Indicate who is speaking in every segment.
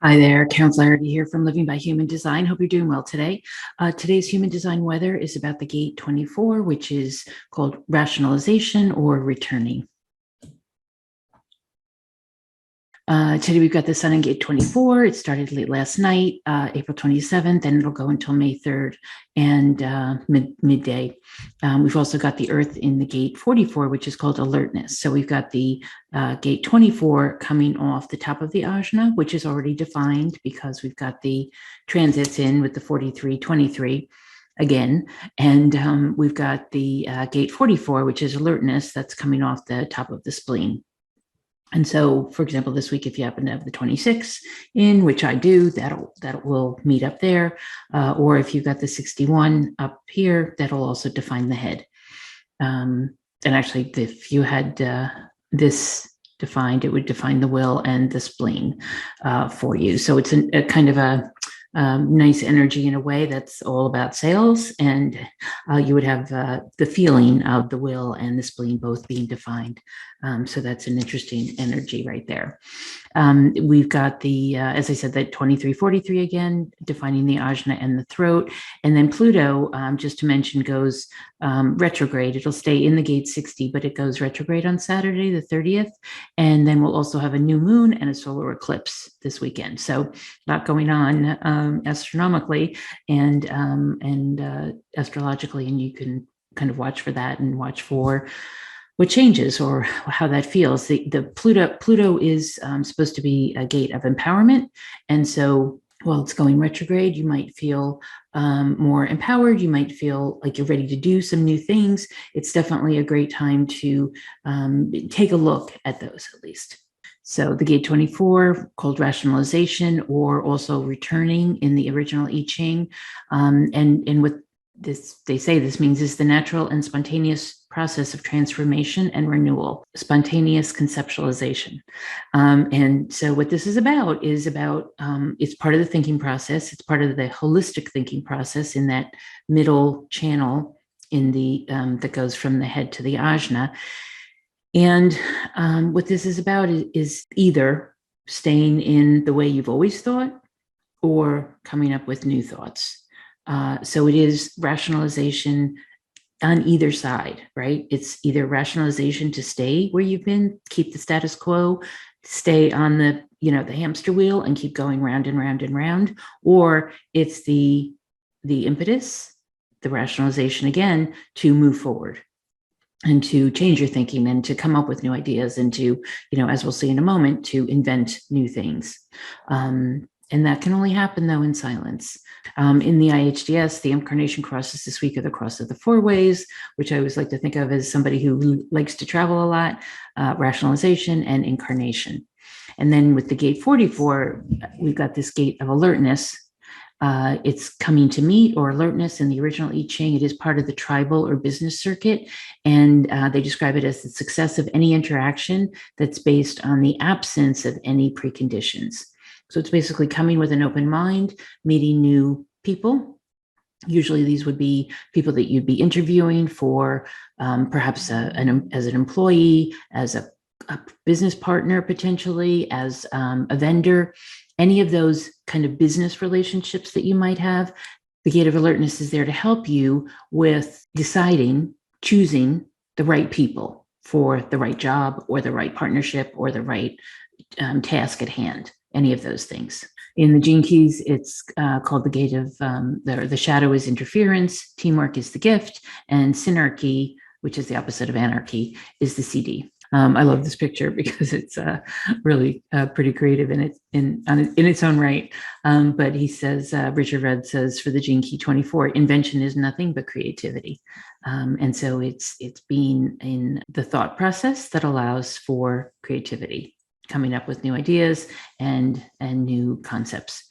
Speaker 1: Hi there, Counselor Hardy here from Living by Human Design. Hope you're doing well today. Today's Human Design weather is about the gate 24, which is called rationalization or returning. Today we've got the sun in gate 24. It started late last night, April 27th, and it'll go until May 3rd and midday. We've also got the earth in the gate 44, which is called alertness. So we've got the gate 24 coming off the top of the ajna, which is already defined because we've got the transits in with the 4323 again. And we've got the gate 44, which is alertness, that's coming off the top of the spleen. And so, for example, this week, if you happen to have the 26 in, which I do, that will meet up there. Or if you've got the 61 up here, that'll also define the head. And actually, if you had this defined, it would define the will and the spleen for you. So it's a kind of a nice energy in a way that's all about sales, and you would have the feeling of the will and the spleen both being defined. So that's an interesting energy right there. We've got the, as I said, that 2343 again, defining the ajna and the throat. And then Pluto, just to mention, goes retrograde. It'll stay in the gate 60, but it goes retrograde on Saturday, the 30th. And then we'll also have a new moon and a solar eclipse this weekend. So a lot going on astronomically and astrologically, and you can kind of watch for that and watch for what changes or how that feels. The Pluto is supposed to be a gate of empowerment, and so while it's going retrograde, you might feel more empowered. You might feel like you're ready to do some new things. It's definitely a great time to take a look at those, at least. So the gate 24, called rationalization, or also returning in the original I Ching, and with this, they say this means is the natural and spontaneous process of transformation and renewal, spontaneous conceptualization. And so what this is about it's part of the thinking process. It's part of the holistic thinking process in that middle channel in the that goes from the head to the ajna. And what this is about is either staying in the way you've always thought or coming up with new thoughts. So it is rationalization on either side, right? It's either rationalization to stay where you've been, keep the status quo, stay on the hamster wheel and keep going round and round and round, or it's the impetus, the rationalization again, to move forward and to change your thinking and to come up with new ideas and to, as we'll see in a moment, to invent new things. And that can only happen, though, in silence. In the IHDS, the incarnation crosses this week are the cross of the four ways, which I always like to think of as somebody who likes to travel a lot, rationalization and incarnation. And then with the gate 44, we've got this gate of alertness. It's coming to meet or alertness in the original I Ching. It is part of the tribal or business circuit, and they describe it as the success of any interaction that's based on the absence of any preconditions. So it's basically coming with an open mind, meeting new people. Usually these would be people that you'd be interviewing for, perhaps as an employee, as a business partner, potentially, as a vendor, any of those kind of business relationships that you might have. The gate of alertness is there to help you with deciding, choosing the right people for the right job or the right partnership or the right task at hand. Any of those things. In the Gene Keys, it's called the gate of the shadow is interference, teamwork is the gift, and synarchy, which is the opposite of anarchy, is the CD. I love this picture because it's really pretty creative in its own right. But he says, Richard Rudd says, for the Gene Key 24, invention is nothing but creativity. And so it's being in the thought process that allows for creativity, coming up with new ideas and new concepts.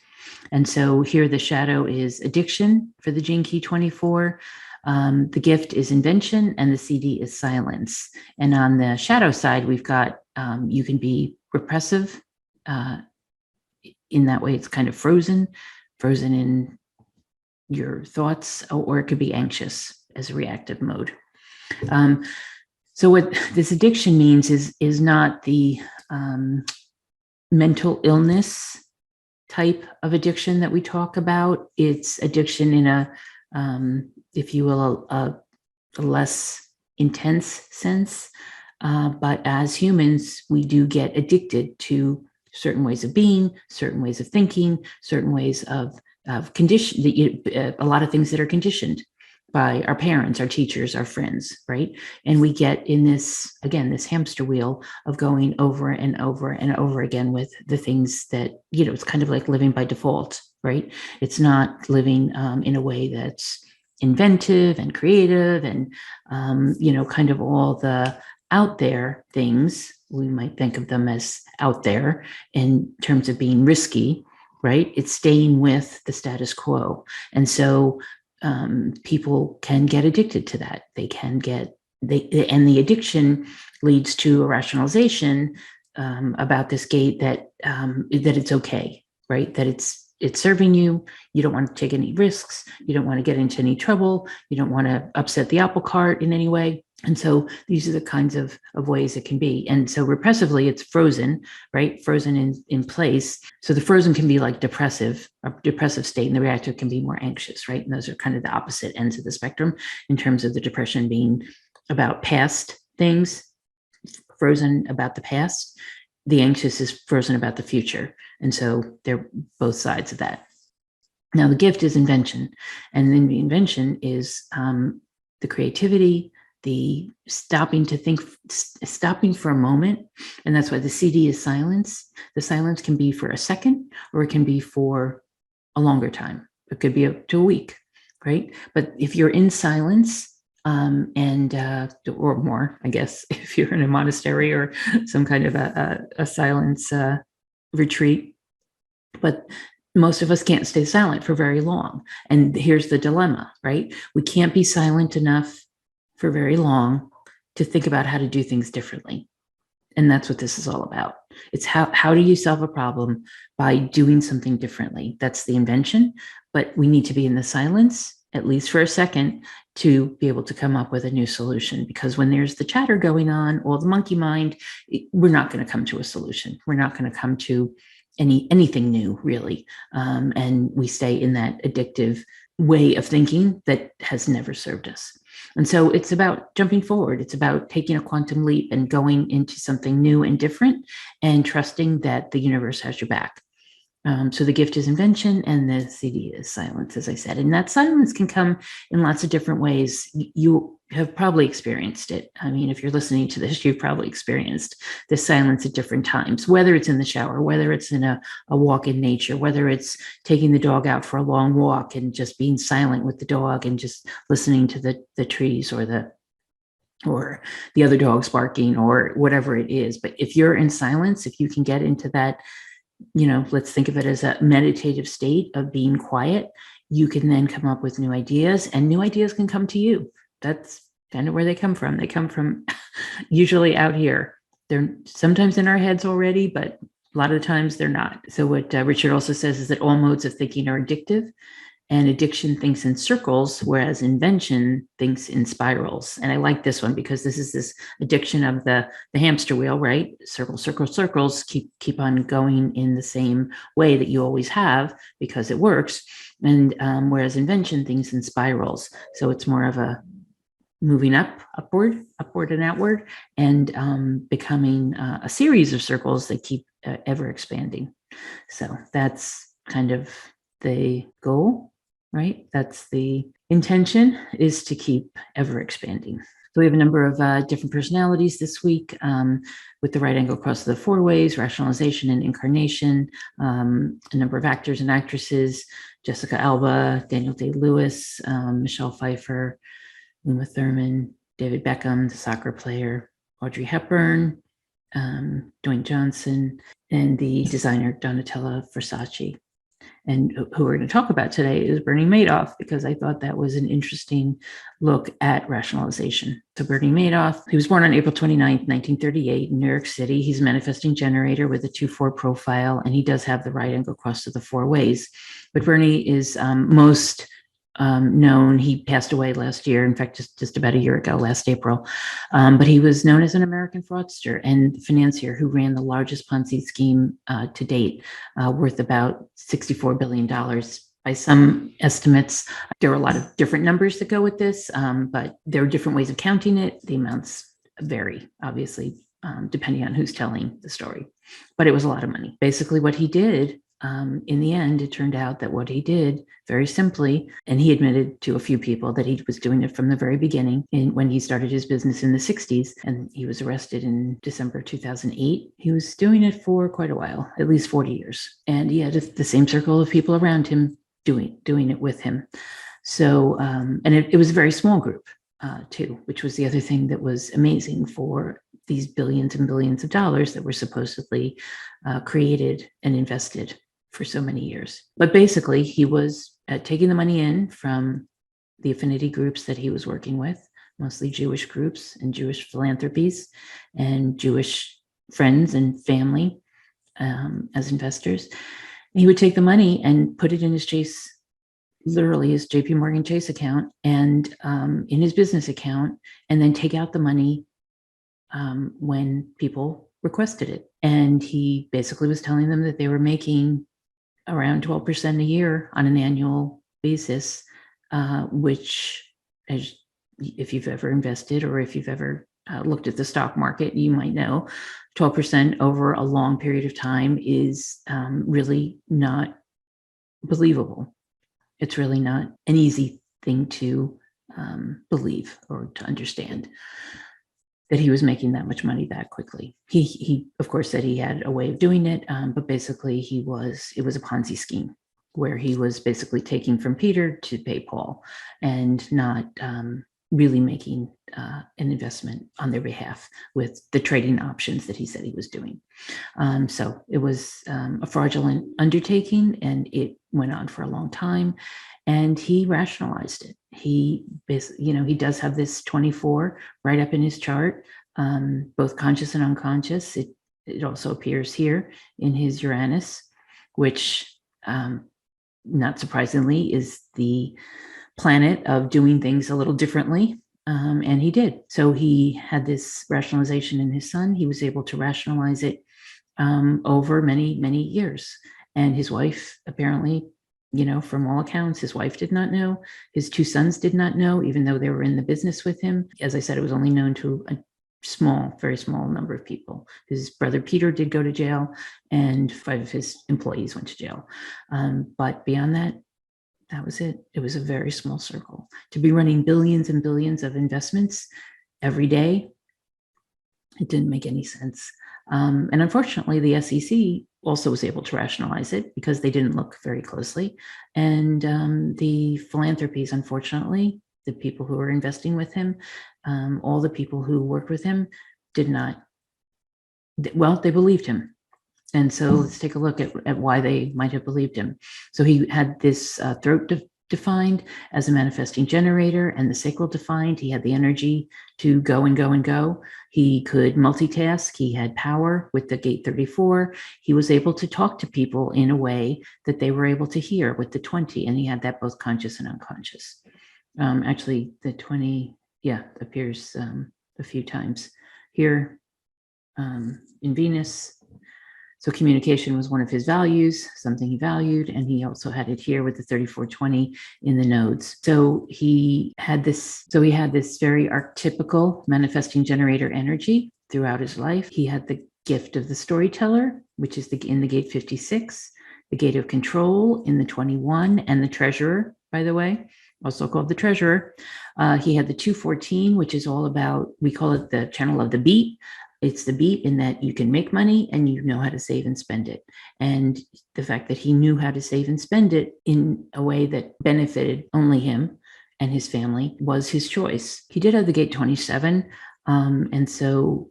Speaker 1: And so here the shadow is addiction for the Gene Key 24. The gift is invention, and the CD is silence. And on the shadow side, we've got you can be repressive. In that way, it's kind of frozen in your thoughts, or it could be anxious as a reactive mode. So what this addiction means is not the mental illness type of addiction that we talk about. It's addiction in a, if you will, a less intense sense. But as humans, we do get addicted to certain ways of being, certain ways of thinking, certain ways of condition, a lot of things that are conditioned by our parents, our teachers, our friends, right? And we get in this, again, this hamster wheel of going over and over and over again with the things that, it's kind of like living by default, right? It's not living in a way that's inventive and creative and, kind of all the out there things. We might think of them as out there in terms of being risky, right? It's staying with the status quo. And so people can get addicted to that. And the addiction leads to a rationalization about this gate that it's okay, right? That it's serving you. You don't want to take any risks. You don't want to get into any trouble. You don't want to upset the apple cart in any way. And so these are the kinds of ways it can be. And so repressively, it's frozen, right? Frozen in place. So the frozen can be like a depressive state, and the reactive can be more anxious, right? And those are kind of the opposite ends of the spectrum in terms of the depression being about past things, frozen about the past. The anxious is frozen about the future. And so they're both sides of that. Now, the gift is invention. And then the invention is the creativity, the stopping to think, stopping for a moment. And that's why the CD is silence. The silence can be for a second, or it can be for a longer time. It could be up to a week, right? But if you're in silence, or more, I guess, if you're in a monastery or some kind of a silence retreat, but most of us can't stay silent for very long. And here's the dilemma, right? We can't be silent enough for very long to think about how to do things differently. And that's what this is all about. It's how do you solve a problem by doing something differently? That's the invention, but we need to be in the silence, at least for a second, to be able to come up with a new solution. Because when there's the chatter going on, or the monkey mind, we're not going to come to a solution. We're not going to come to anything new, really. And we stay in that addictive way of thinking that has never served us. And so it's about jumping forward. It's about taking a quantum leap and going into something new and different and trusting that the universe has your back. So the gift is invention and the CD is silence, as I said. And that silence can come in lots of different ways. You have probably experienced it. I mean, if you're listening to this, you've probably experienced this silence at different times, whether it's in the shower, whether it's in a walk in nature, whether it's taking the dog out for a long walk and just being silent with the dog and just listening to the trees or the other dogs barking or whatever it is. But if you're in silence, if you can get into that, let's think of it as a meditative state of being quiet, you can then come up with new ideas, and new ideas can come to you. That's kind of where they come from. They come from usually out here. They're sometimes in our heads already, but a lot of the times they're not. So what Richard also says is that all modes of thinking are addictive, and addiction thinks in circles, whereas invention thinks in spirals. And I like this one because this is this addiction of the hamster wheel, right? Circle, circle, circles, keep on going in the same way that you always have because it works. And whereas invention thinks in spirals. So it's more of a moving upward and outward, and becoming a series of circles that keep ever expanding. So that's kind of the goal. Right? That's the intention, is to keep ever expanding. So we have a number of different personalities this week with the right angle across the four ways, rationalization and incarnation, a number of actors and actresses, Jessica Alba, Daniel Day-Lewis, Michelle Pfeiffer, Uma Thurman, David Beckham, the soccer player, Audrey Hepburn, Dwayne Johnson, and the designer Donatella Versace. And who we're going to talk about today is Bernie Madoff, because I thought that was an interesting look at rationalization. So Bernie Madoff, he was born on April 29th, 1938 in New York City. He's a manifesting generator with a 2-4 profile, and he does have the right angle across to the four ways. But Bernie is most known. He passed away last year. In fact, just about a year ago, last April. But he was known as an American fraudster and financier who ran the largest Ponzi scheme to date, worth about $64 billion. By some estimates, there are a lot of different numbers that go with this, but there are different ways of counting it. The amounts vary, obviously, depending on who's telling the story. But it was a lot of money. Basically, what he did, in the end, it turned out that what he did, very simply, and he admitted to a few people that he was doing it from the very beginning when he started his business in the 60s, and he was arrested in December 2008. He was doing it for quite a while, at least 40 years. And he had the same circle of people around him doing it with him. So, and it was a very small group, too, which was the other thing that was amazing for these billions and billions of dollars that were supposedly created and invested for so many years. But basically, he was taking the money in from the affinity groups that he was working with, mostly Jewish groups and Jewish philanthropies and Jewish friends and family as investors. And he would take the money and put it in his literally his JP Morgan Chase account and in his business account, and then take out the money when people requested it. And he basically was telling them that they were making around 12% a year on an annual basis, which, if you've ever invested or if you've ever looked at the stock market, you might know 12% over a long period of time is really not believable. It's really not an easy thing to believe or to understand that he was making that much money that quickly. He of course said he had a way of doing it, but basically it was a Ponzi scheme where he was basically taking from Peter to pay Paul and not really making an investment on their behalf with the trading options that he said he was doing. So it was a fraudulent undertaking, and it went on for a long time. And he rationalized it. He basically, he does have this 24 right up in his chart, both conscious and unconscious. It also appears here in his Uranus, which, not surprisingly, is the planet of doing things a little differently. And he did. So he had this rationalization in his sun. He was able to rationalize it over many, many years. And his wife, apparently, from all accounts, his wife did not know. His two sons did not know, even though they were in the business with him. As I said, it was only known to a very small number of people. His brother Peter did go to jail, and 5 of his employees went to jail. But beyond that, that was it. It was a very small circle. To be running billions and billions of investments every day, it didn't make any sense. And unfortunately, the SEC also was able to rationalize it because they didn't look very closely. And the philanthropies, unfortunately, the people who were investing with him, all the people who worked with him did not, well, they believed him. And so let's take a look at why they might have believed him. So he had this throat defined as a manifesting generator, and the sacral defined. He had the energy to go and go and go. He could multitask. He had power with the gate 34. He was able to talk to people in a way that they were able to hear with the 20, and he had that both conscious and unconscious. Actually, the 20, appears a few times here in Venus. So communication was one of his values, something he valued, and he also had it here with the 3420 in the nodes. So he had this very archetypical manifesting generator energy throughout his life. He had the gift of the storyteller, which is in the gate 56, the gate of control in the 21, and the treasurer, by the way, also called the treasurer. He had the 214, which is all about, we call it the channel of the beat. It's the beat in that you can make money and you know how to save and spend it. And the fact that he knew how to save and spend it in a way that benefited only him and his family was his choice. He did have the gate 27. And so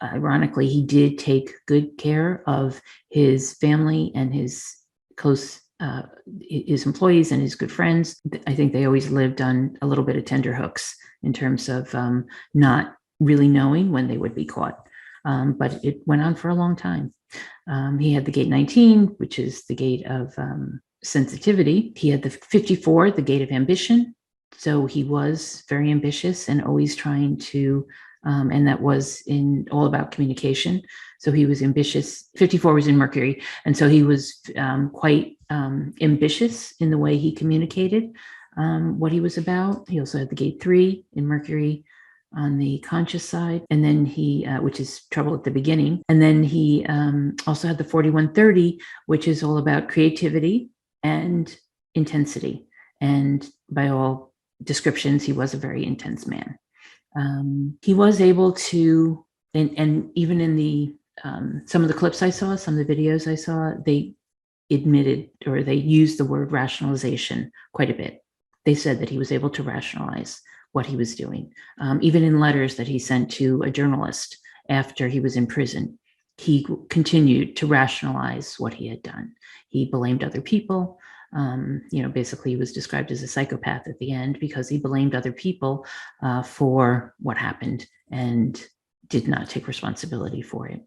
Speaker 1: ironically, he did take good care of his family and his close his employees and his good friends. I think they always lived on a little bit of tender hooks in terms of not really knowing when they would be caught. But it went on for a long time. He had the gate 19, which is the gate of sensitivity. He had the 54, the gate of ambition. So he was very ambitious and always trying to, and that was all about communication. So he was ambitious. 54 was in Mercury. And so he was quite ambitious in the way he communicated what he was about. He also had the gate 3 in Mercury on the conscious side, and then he, which is trouble at the beginning. And then he also had the 4130, which is all about creativity and intensity. And by all descriptions, he was a very intense man. He was able to, and even in the some of the clips I saw, some of the videos I saw, they admitted, or they used the word rationalization quite a bit. They said that he was able to rationalize what he was doing. Even in letters that he sent to a journalist after he was in prison, he continued to rationalize what he had done. He blamed other people. Basically, he was described as a psychopath at the end because he blamed other people for what happened and did not take responsibility for it.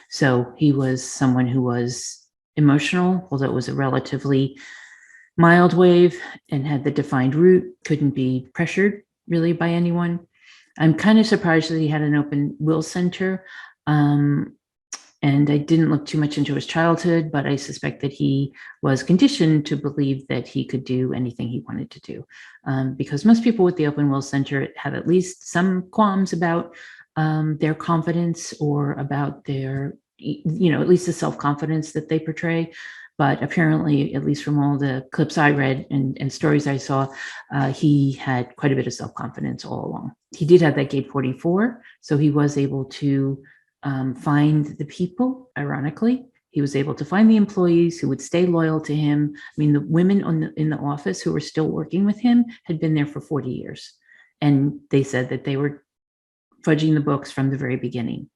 Speaker 1: So he was someone who was emotional, although it was a relatively mild wave and had the defined route, couldn't be pressured really by anyone. I'm kind of surprised that he had an open will center. And I didn't look too much into his childhood, but I suspect that he was conditioned to believe that he could do anything he wanted to do. Because most people with the open will center have at least some qualms about their confidence, or about their, at least the self-confidence that they portray. But apparently, at least from all the clips I read and stories I saw, he had quite a bit of self-confidence all along. He did have that gate 44, so he was able to find the people. Ironically, he was able to find the employees who would stay loyal to him. I mean, the women in the office who were still working with him had been there for 40 years. And they said that they were fudging the books from the very beginning.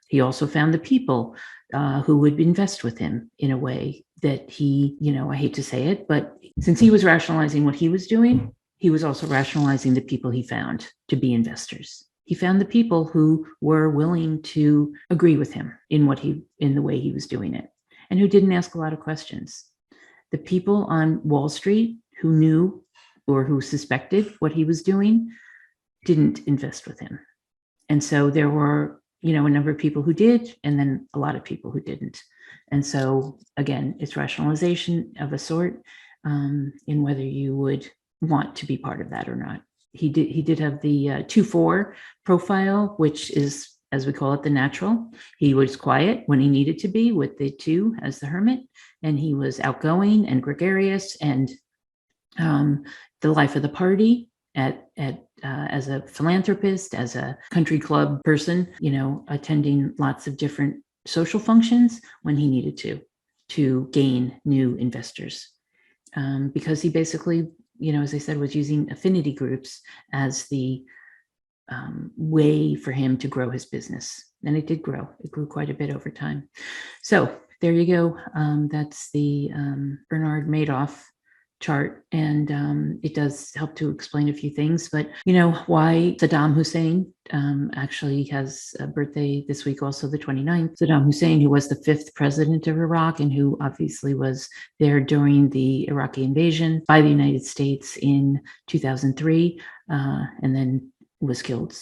Speaker 1: He also found the people who would invest with him in a way that he, I hate to say it, but since he was rationalizing what he was doing, he was also rationalizing the people he found to be investors. He found the people who were willing to agree with him in the way he was doing it, and who didn't ask a lot of questions. The people on Wall Street who knew or who suspected what he was doing didn't invest with him. And so there were, a number of people who did, and then a lot of people who didn't. And so, again, it's rationalization of a sort, in whether you would want to be part of that or not. He did have the 2-4 profile, which is, as we call it, the natural. He was quiet when he needed to be, with the 2 as the hermit, and he was outgoing and gregarious, and the life of the party as a philanthropist, as a country club person, attending lots of different social functions when he needed to gain new investors. Because he basically, as I said, was using affinity groups as the way for him to grow his business. And it did grow. It grew quite a bit over time. So there you go. That's the Bernard Madoff chart, and it does help to explain a few things. But why Saddam Hussein actually has a birthday this week, also the 29th. Saddam Hussein, who was the 5th president of Iraq, and who obviously was there during the Iraqi invasion by the United States in 2003, and then was killed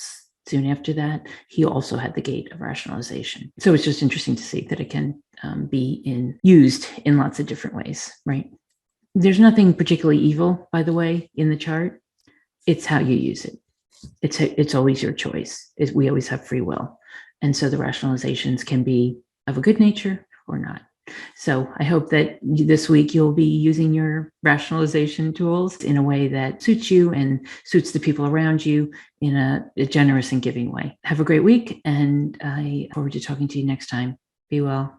Speaker 1: soon after that. He also had the gate of rationalization. So it's just interesting to see that it can be used in lots of different ways, right? There's nothing particularly evil, by the way, in the chart. It's how you use it. It's always your choice. We always have free will. And so the rationalizations can be of a good nature or not. So I hope that this week you'll be using your rationalization tools in a way that suits you and suits the people around you in a generous and giving way. Have a great week, and I look forward to talking to you next time. Be well.